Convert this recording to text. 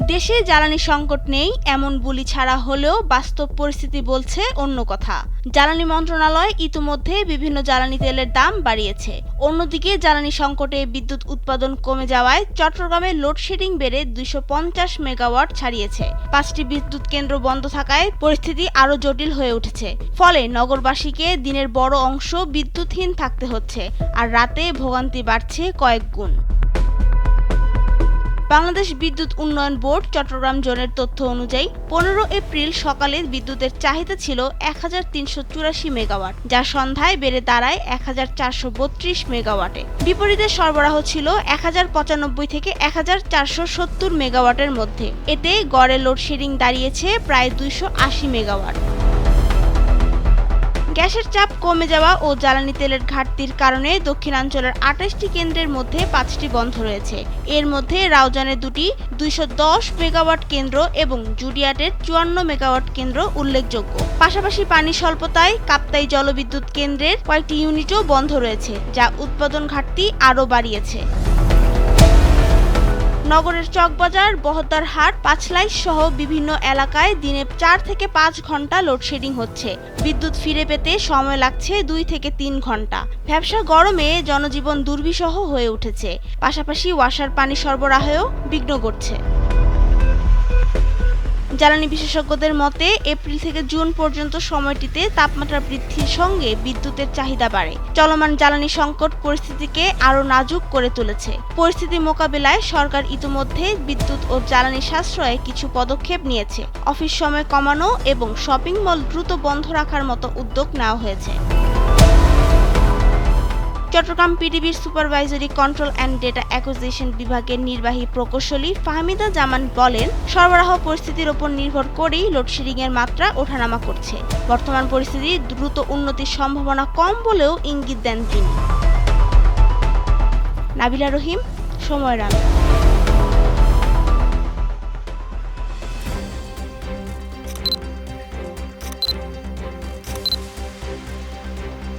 দেশে জ্বালানি সংকট নেই এমন বুলি ছাড়া হলেও বাস্তব পরিস্থিতি বলছে অন্য কথা। জ্বালানি মন্ত্রণালয় ইতিমধ্যে বিভিন্ন জ্বালানি তেলের দাম বাড়িয়েছে। অন্যদিকে জ্বালানি সংকটে বিদ্যুৎ উৎপাদন কমে যাওয়ায় চট্টগ্রামে লোডশেডিং বেড়ে 250 মেগাওয়াট ছাড়িয়েছে। 5টি বিদ্যুৎ কেন্দ্র বন্ধ থাকায় পরিস্থিতি আরও জটিল হয়ে উঠেছে। ফলে নগরবাসীকে দিনের বড় অংশ বিদ্যুৎহীন থাকতে হচ্ছে, আর রাতে ভোগান্তি বাড়ছে কয়েক গুণ। বাংলাদেশ বিদ্যুৎ উন্নয়ন বোর্ড চট্টগ্রাম জোনের তথ্য অনুযায়ী 15 এপ্রিল সকালে বিদ্যুতের চাহিদা ছিল 1384 মেগাওয়াট, যা সন্ধ্যায় বেড়ে দাঁড়ায় 1432 মেগাওয়াটে। বিপরীতে সরবরাহ ছিল 1095 থেকে 1470 মেগাওয়াটের মধ্যে। এতে গড়ে লোডশেডিং দাঁড়িয়েছে প্রায় 280 মেগাওয়াট। গ্যাসের চাপ কমে যাওয়া ও জ্বালানি তেলের ঘাটতির কারণে দক্ষিণাঞ্চলের 28টি কেন্দ্রের মধ্যে 5টি বন্ধ রয়েছে। এর মধ্যে রাউজানের 2টি 210 মেগাওয়াট কেন্দ্র এবং জুডিয়াটের 54 মেগাওয়াট কেন্দ্র উল্লেখযোগ্য। পাশাপাশি পানি স্বল্পতায় কাপ্তাই জলবিদ্যুৎ কেন্দ্রের কয়েকটি ইউনিটও বন্ধ রয়েছে, যা উৎপাদন ঘাটতি আরও বাড়িয়েছে। নগরের চকবাজার, বহদ্দার হাট, পাঁচলাইশ সহ বিভিন্ন এলাকায় দিনে 4 থেকে 5 ঘন্টা লোডশেডিং হচ্ছে। বিদ্যুৎ ফিরে পেতে সময় লাগছে 2 থেকে 3 ঘন্টা। ব্যবসা গরমে জনজীবন দুর্বিষহ হয়ে উঠেছে। পাশাপাশি ওয়াসার পানি সরবরাহেও বিঘ্ন ঘটছে। জ্বালানি বিশেষজ্ঞদের মতে এপ্রিল থেকে জুন পর্যন্ত সময়টিতে তাপমাত্রা বৃদ্ধির সঙ্গে বিদ্যুতের চাহিদা বাড়ে। চলমান জ্বালানি সংকট পরিস্থিতিকে আরও নাজুক করে তুলেছে। পরিস্থিতি মোকাবিলায় সরকার ইতিমধ্যে বিদ্যুৎ ও জ্বালানি সাশ্রয়ে কিছু পদক্ষেপ নিয়েছে। অফিস সময় কমানো এবং শপিং মল দ্রুত বন্ধ রাখার মতো উদ্যোগ নেওয়া হয়েছে। চট্টগ্রাম পিডিবির supervisory control and data acquisition বিভাগের নির্বাহী প্রকৌশলী ফাহমিদা জামান বলেন, সরবরাহ পরিস্থিতির ওপর নির্ভর করেই লোডশেডিংয়ের মাত্রা ওঠানামা করছে। বর্তমান পরিস্থিতি দ্রুত উন্নতির সম্ভাবনা কম বলেও ইঙ্গিত দেন তিনি। নাবিলা রহিম, সময়ের আলো।